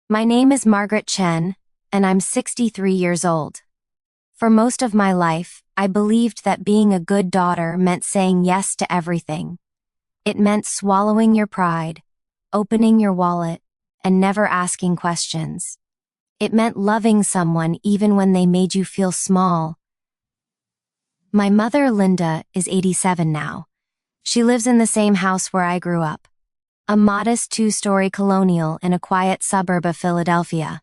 My name is Margaret Chen, and I'm 63 years old. For most of my life, I believed that being a good daughter meant saying yes to everything. It meant swallowing your pride, opening your wallet, and never asking questions. It meant loving someone even when they made you feel small. My mother, Linda, is 87 now. She lives in the same house where I grew up. A modest two-story colonial in a quiet suburb of Philadelphia.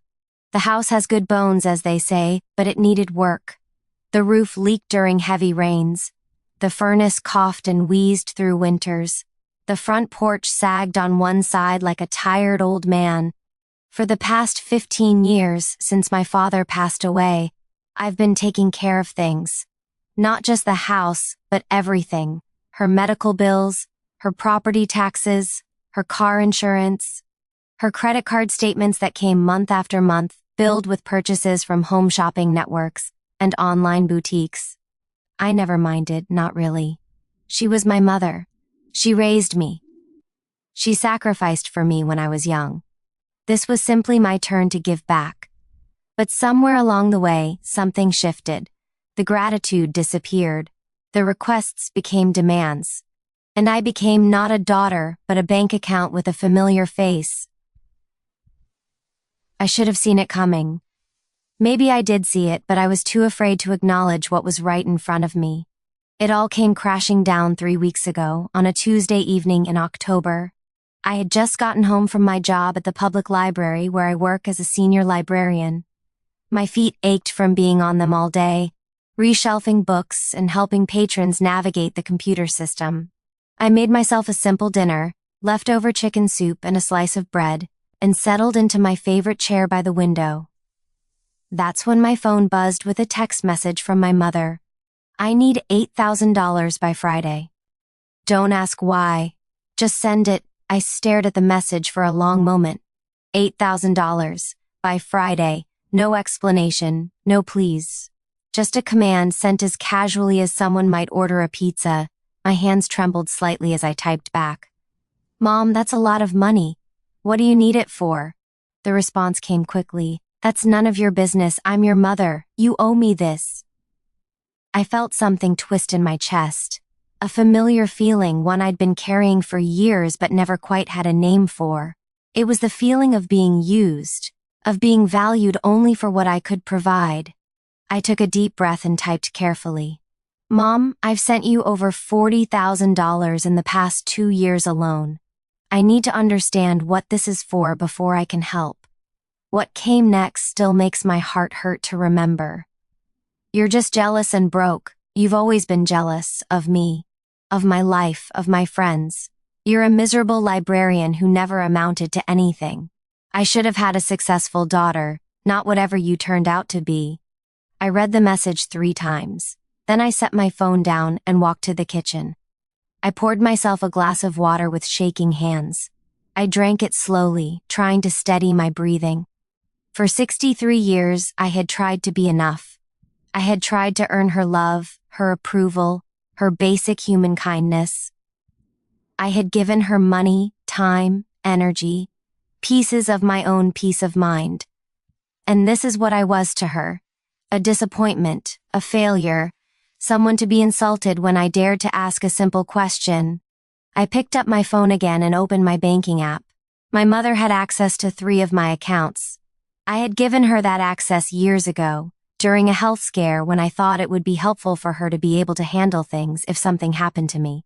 The house has good bones, as they say, but it needed work. The roof leaked during heavy rains. The furnace coughed and wheezed through winters. The front porch sagged on one side like a tired old man. For the past 15 years, since my father passed away, I've been taking care of things. Not just the house, but everything. Her medical bills, her property taxes, her car insurance, her credit card statements that came month after month, filled with purchases from home shopping networks and online boutiques. I never minded, not really. She was my mother. She raised me. She sacrificed for me when I was young. This was simply my turn to give back. But somewhere along the way, something shifted. The gratitude disappeared. The requests became demands. And I became not a daughter, but a bank account with a familiar face. I should have seen it coming. Maybe I did see it, but I was too afraid to acknowledge what was right in front of me. It all came crashing down 3 weeks ago, on a Tuesday evening in October. I had just gotten home from my job at the public library where I work as a senior librarian. My feet ached from being on them all day, reshelving books and helping patrons navigate the computer system. I made myself a simple dinner, leftover chicken soup and a slice of bread, and settled into my favorite chair by the window. That's when my phone buzzed with a text message from my mother. I need $8,000 by Friday. Don't ask why. Just send it. I stared at the message for a long moment. $8,000 by Friday. No explanation, no please. Just a command sent as casually as someone might order a pizza. My hands trembled slightly as I typed back. Mom, that's a lot of money. What do you need it for? The response came quickly. That's none of your business. I'm your mother. You owe me this. I felt something twist in my chest. A familiar feeling, one I'd been carrying for years but never quite had a name for. It was the feeling of being used, of being valued only for what I could provide. I took a deep breath and typed carefully. Mom, I've sent you over $40,000 in the past 2 years alone. I need to understand what this is for before I can help. What came next still makes my heart hurt to remember. You're just jealous and broke. You've always been jealous of me, of my life, of my friends. You're a miserable librarian who never amounted to anything. I should have had a successful daughter, not whatever you turned out to be. I read the message 3 times. Then I set my phone down and walked to the kitchen. I poured myself a glass of water with shaking hands. I drank it slowly, trying to steady my breathing. For 63 years, I had tried to be enough. I had tried to earn her love, her approval, her basic human kindness. I had given her money, time, energy, pieces of my own peace of mind. And this is what I was to her. A disappointment, a failure, someone to be insulted when I dared to ask a simple question. I picked up my phone again and opened my banking app. My mother had access to 3 of my accounts. I had given her that access years ago, during a health scare when I thought it would be helpful for her to be able to handle things if something happened to me.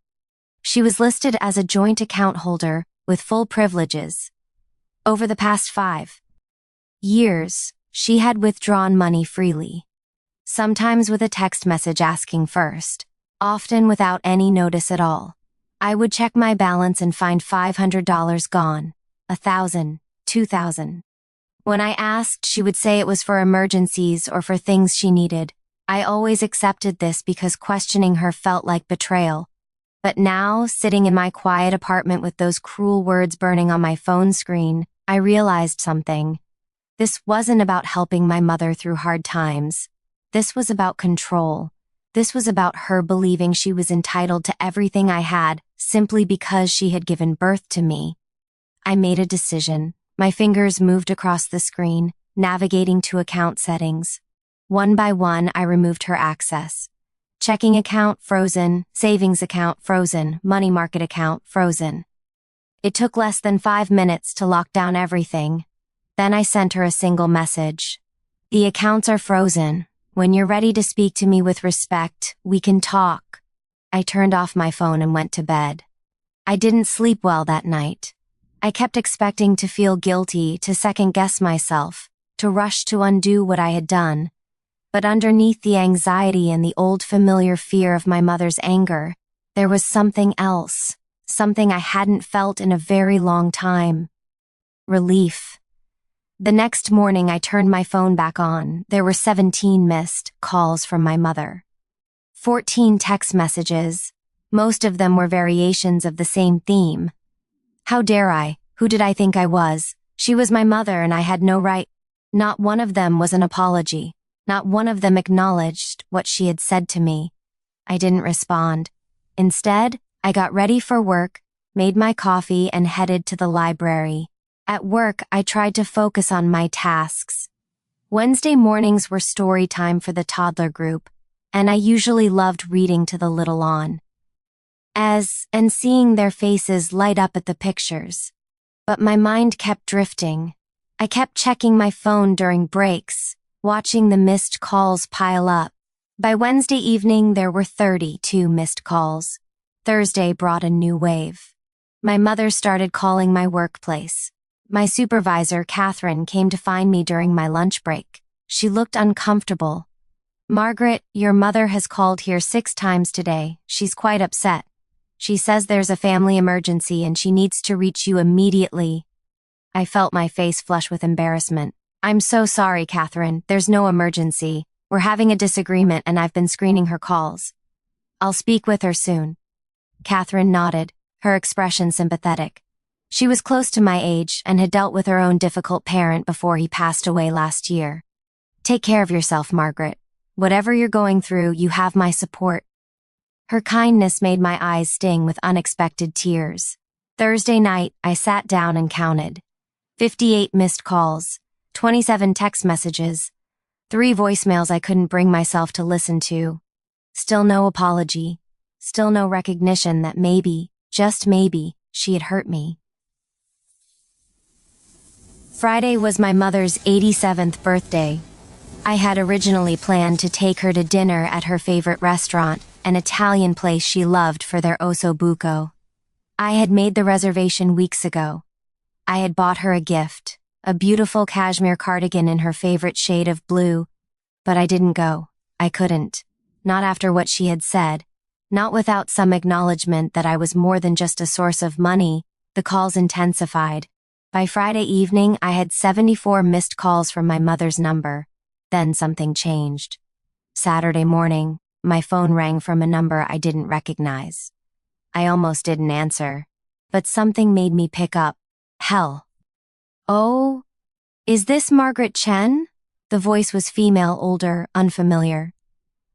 She was listed as a joint account holder with full privileges. Over the past 5 years, she had withdrawn money freely. Sometimes with a text message asking first, often without any notice at all. I would check my balance and find $500 gone, $1,000, $2,000. When I asked, she would say it was for emergencies or for things she needed. I always accepted this because questioning her felt like betrayal. But now, sitting in my quiet apartment with those cruel words burning on my phone screen, I realized something. This wasn't about helping my mother through hard times. This was about control. This was about her believing she was entitled to everything I had simply because she had given birth to me. I made a decision. My fingers moved across the screen, navigating to account settings. One by one, I removed her access. Checking account, frozen. Savings account, frozen. Money market account, frozen. It took less than 5 minutes to lock down everything. Then I sent her a single message. The accounts are frozen. When you're ready to speak to me with respect, we can talk. I turned off my phone and went to bed. I didn't sleep well that night. I kept expecting to feel guilty, to second-guess myself, to rush to undo what I had done. But underneath the anxiety and the old familiar fear of my mother's anger, there was something else, something I hadn't felt in a very long time. Relief. The next morning I turned my phone back on. There were 17 missed calls from my mother. 14 text messages. Most of them were variations of the same theme. How dare I? Who did I think I was? She was my mother and I had no right. Not one of them was an apology. Not one of them acknowledged what she had said to me. I didn't respond. Instead, I got ready for work, made my coffee, and headed to the library. At work, I tried to focus on my tasks. Wednesday mornings were story time for the toddler group, and I usually loved reading to the little on. And seeing their faces light up at the pictures. But my mind kept drifting. I kept checking my phone during breaks, watching the missed calls pile up. By Wednesday evening, there were 32 missed calls. Thursday brought a new wave. My mother started calling my workplace. My supervisor, Catherine, came to find me during my lunch break. She looked uncomfortable. "Margaret, your mother has called here 6 times today. She's quite upset. She says there's a family emergency and she needs to reach you immediately." I felt my face flush with embarrassment. "I'm so sorry, Catherine. There's no emergency. We're having a disagreement and I've been screening her calls. I'll speak with her soon." Catherine nodded, her expression sympathetic. She was close to my age and had dealt with her own difficult parent before he passed away last year. "Take care of yourself, Margaret. Whatever you're going through, you have my support." Her kindness made my eyes sting with unexpected tears. Thursday night, I sat down and counted. 58 missed calls, 27 text messages, 3 voicemails I couldn't bring myself to listen to. Still no apology. Still no recognition that maybe, just maybe, she had hurt me. Friday was my mother's 87th birthday. I had originally planned to take her to dinner at her favorite restaurant, an Italian place she loved for their osso buco. I had made the reservation weeks ago. I had bought her a gift, a beautiful cashmere cardigan in her favorite shade of blue, but I didn't go. I couldn't. Not after what she had said. Not without some acknowledgement that I was more than just a source of money. The calls intensified. By Friday evening, I had 74 missed calls from my mother's number. Then something changed. Saturday morning, my phone rang from a number I didn't recognize. I almost didn't answer, but something made me pick up. Hell. "Oh, is this Margaret Chen?" The voice was female, older, unfamiliar.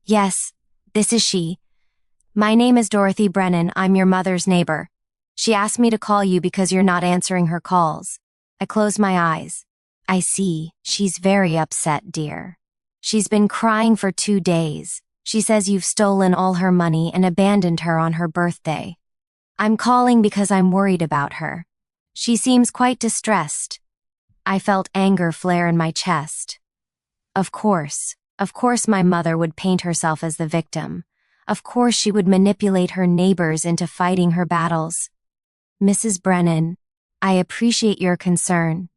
"Yes, this is she. My name is Dorothy Brennan. I'm your mother's neighbor. She asked me to call you because you're not answering her calls." I closed my eyes. "I see. She's very upset, dear. She's been crying for 2 days. She says you've stolen all her money and abandoned her on her birthday. I'm calling because I'm worried about her. She seems quite distressed." I felt anger flare in my chest. Of course my mother would paint herself as the victim. Of course she would manipulate her neighbors into fighting her battles. "Mrs. Brennan, I appreciate your concern,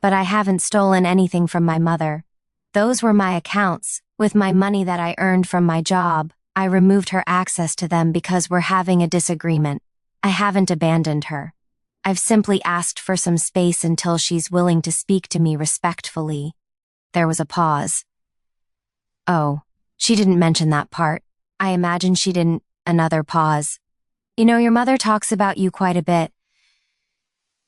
but I haven't stolen anything from my mother. Those were my accounts, with my money that I earned from my job. I removed her access to them because we're having a disagreement. I haven't abandoned her. I've simply asked for some space until she's willing to speak to me respectfully." There was a pause. "Oh, she didn't mention that part. I imagine she didn't." Another pause. "You know, your mother talks about you quite a bit.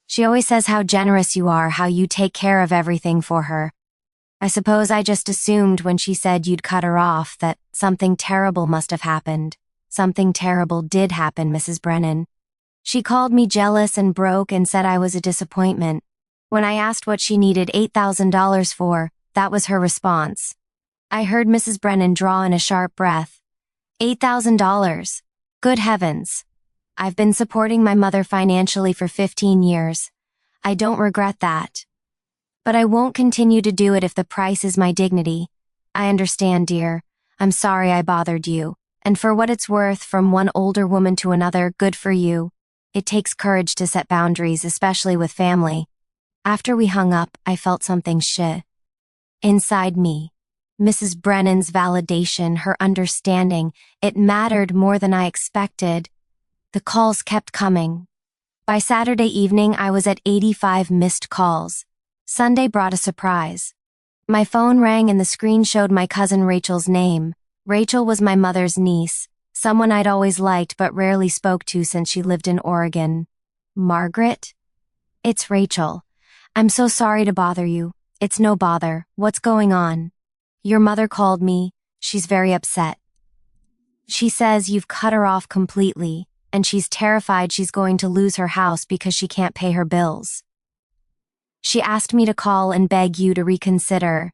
She always says how generous you are, how you take care of everything for her. I suppose I just assumed when she said you'd cut her off that something terrible must have happened. Something terrible did happen, Mrs. Brennan. She called me jealous and broke and said I was a disappointment. When I asked what she needed $8,000 for, that was her response. I heard Mrs. Brennan draw in a sharp breath. $8,000. Good heavens. I've been supporting my mother financially for 15 years. I don't regret that. But I won't continue to do it if the price is my dignity. I understand, dear. I'm sorry I bothered you. And for what it's worth, from one older woman to another, good for you. It takes courage to set boundaries, especially with family. After we hung up, I felt something shift inside me. Mrs. Brennan's validation, her understanding, it mattered more than I expected. The calls kept coming. By Saturday evening, I was at 85 missed calls. Sunday brought a surprise. My phone rang and the screen showed my cousin Rachel's name. Rachel was my mother's niece, someone I'd always liked but rarely spoke to since she lived in Oregon. Margaret? It's Rachel. I'm so sorry to bother you. It's no bother. What's going on? Your mother called me. She's very upset. She says you've cut her off completely, and she's terrified she's going to lose her house because she can't pay her bills. She asked me to call and beg you to reconsider.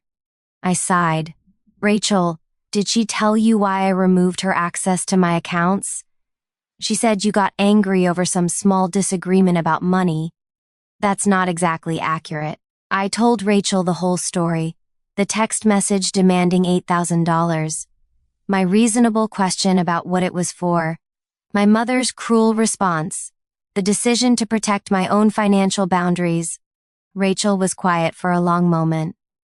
I sighed. Rachel, did she tell you why I removed her access to my accounts? She said you got angry over some small disagreement about money. That's not exactly accurate. I told Rachel the whole story. The text message demanding $8,000. My reasonable question about what it was for. My mother's cruel response. The decision to protect my own financial boundaries. Rachel was quiet for a long moment.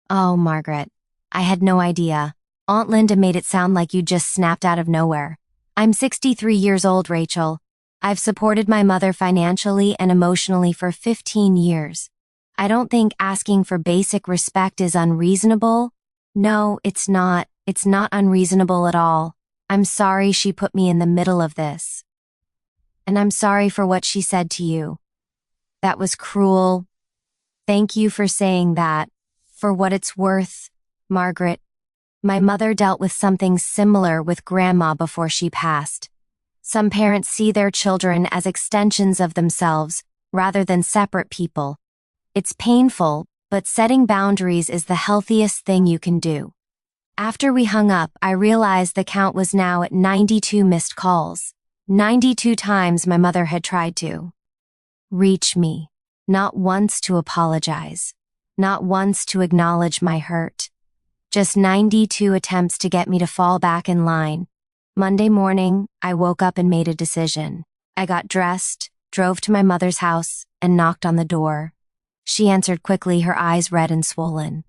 Oh, Margaret. I had no idea. Aunt Linda made it sound like you just snapped out of nowhere. I'm 63 years old, Rachel. I've supported my mother financially and emotionally for 15 years. I don't think asking for basic respect is unreasonable. No, it's not. It's not unreasonable at all. I'm sorry she put me in the middle of this. And I'm sorry for what she said to you. That was cruel. Thank you for saying that. For what it's worth, Margaret. My mother dealt with something similar with Grandma before she passed. Some parents see their children as extensions of themselves, rather than separate people. It's painful, but setting boundaries is the healthiest thing you can do. After we hung up, I realized the count was now at 92 missed calls. 92 times my mother had tried to reach me. Not once to apologize. Not once to acknowledge my hurt. Just 92 attempts to get me to fall back in line. Monday morning, I woke up and made a decision. I got dressed, drove to my mother's house, and knocked on the door. She answered quickly, her eyes red and swollen.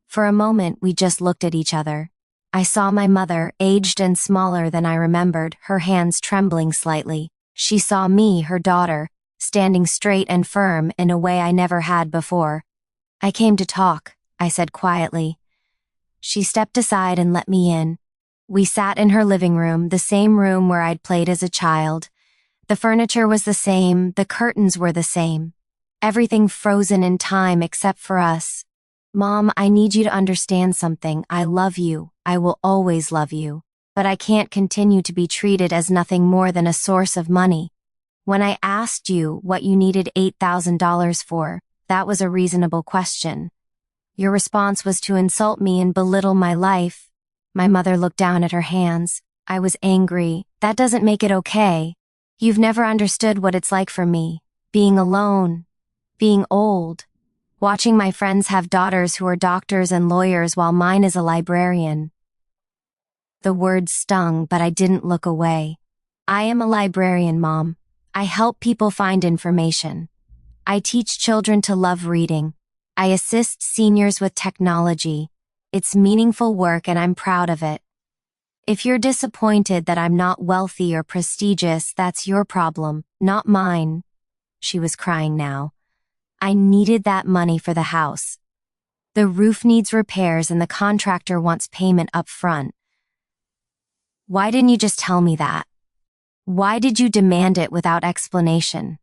For a moment, we just looked at each other. I saw my mother, aged and smaller than I remembered, her hands trembling slightly. She saw me, her daughter, standing straight and firm in a way I never had before. I came to talk, I said quietly. She stepped aside and let me in. We sat in her living room, the same room where I'd played as a child. The furniture was the same, the curtains were the same. Everything frozen in time except for us. Mom, I need you to understand something. I love you. I will always love you. But I can't continue to be treated as nothing more than a source of money. When I asked you what you needed $8,000 for, that was a reasonable question. Your response was to insult me and belittle my life. My mother looked down at her hands. I was angry. That doesn't make it okay. You've never understood what it's like for me. Being alone. Being old. Watching my friends have daughters who are doctors and lawyers while mine is a librarian. The words stung, but I didn't look away. I am a librarian, Mom. I help people find information. I teach children to love reading. I assist seniors with technology. It's meaningful work and I'm proud of it. If you're disappointed that I'm not wealthy or prestigious, that's your problem, not mine. She was crying now. I needed that money for the house. The roof needs repairs and the contractor wants payment up front. Why didn't you just tell me that? Why did you demand it without explanation?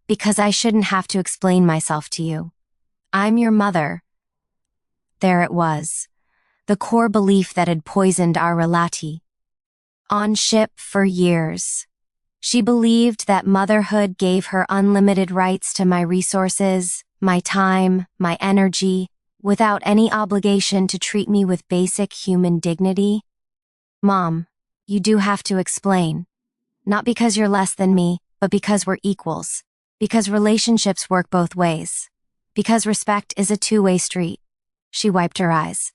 Because I shouldn't have to explain myself to you. I'm your mother. There it was. The core belief that had poisoned our relati. On ship for years. She believed that motherhood gave her unlimited rights to my resources, my time, my energy, without any obligation to treat me with basic human dignity? Mom, you do have to explain. Not because you're less than me, but because we're equals. Because relationships work both ways. Because respect is a two-way street. She wiped her eyes.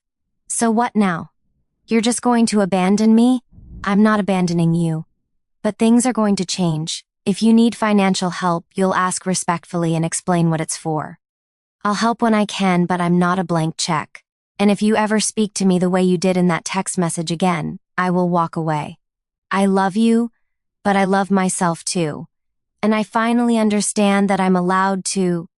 So what now? You're just going to abandon me? I'm not abandoning you. But things are going to change. If you need financial help, you'll ask respectfully and explain what it's for. I'll help when I can, but I'm not a blank check. And if you ever speak to me the way you did in that text message again, I will walk away. I love you, but I love myself too. And I finally understand that I'm allowed to.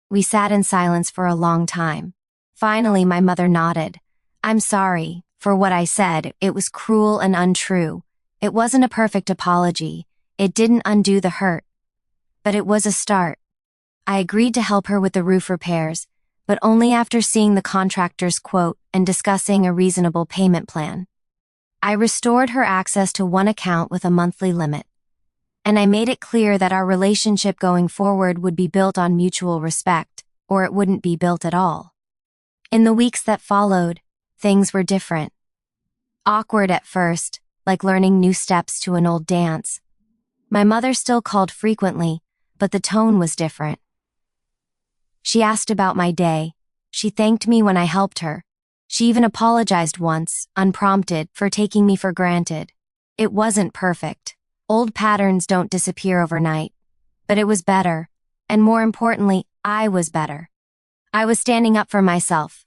We sat in silence for a long time. Finally, my mother nodded. I'm sorry for what I said. It was cruel and untrue. It wasn't a perfect apology. It didn't undo the hurt. But it was a start. I agreed to help her with the roof repairs, but only after seeing the contractor's quote and discussing a reasonable payment plan. I restored her access to one account with a monthly limit. And I made it clear that our relationship going forward would be built on mutual respect, or it wouldn't be built at all. In the weeks that followed, things were different. Awkward at first, like learning new steps to an old dance. My mother still called frequently, but the tone was different. She asked about my day. She thanked me when I helped her. She even apologized once, unprompted, for taking me for granted. It wasn't perfect. Old patterns don't disappear overnight. But it was better. And more importantly, I was better. I was standing up for myself.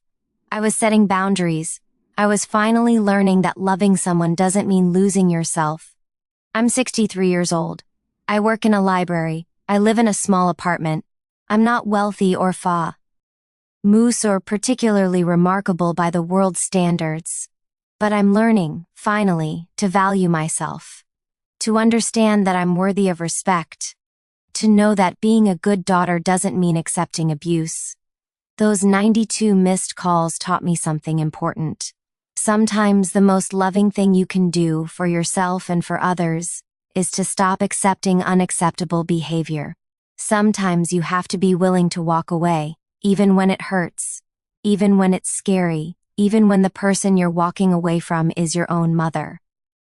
I was setting boundaries. I was finally learning that loving someone doesn't mean losing yourself. I'm 63 years old. I work in a library. I live in a small apartment. I'm not wealthy or famous or particularly remarkable by the world's standards. But I'm learning, finally, to value myself. To understand that I'm worthy of respect. To know that being a good daughter doesn't mean accepting abuse. Those 92 missed calls taught me something important. Sometimes the most loving thing you can do for yourself and for others is to stop accepting unacceptable behavior. Sometimes you have to be willing to walk away, even when it hurts, even when it's scary, even when the person you're walking away from is your own mother.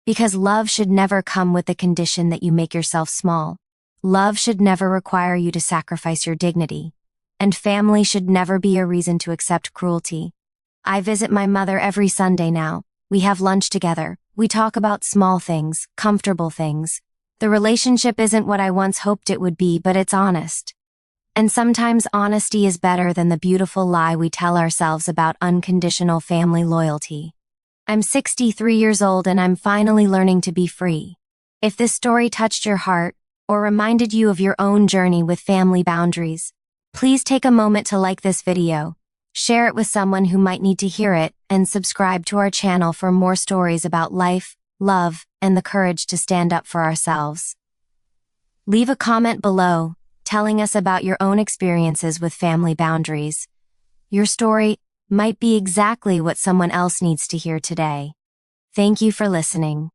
Because love should never come with the condition that you make yourself small. Love should never require you to sacrifice your dignity. And family should never be a reason to accept cruelty. I visit my mother every Sunday now. We have lunch together. We talk about small things, comfortable things. The relationship isn't what I once hoped it would be, but it's honest. And sometimes honesty is better than the beautiful lie we tell ourselves about unconditional family loyalty. I'm 63 years old and I'm finally learning to be free. If this story touched your heart or reminded you of your own journey with family boundaries, please take a moment to like this video, share it with someone who might need to hear it, and subscribe to our channel for more stories about life, love, and the courage to stand up for ourselves. Leave a comment below, telling us about your own experiences with family boundaries. Your story might be exactly what someone else needs to hear today. Thank you for listening.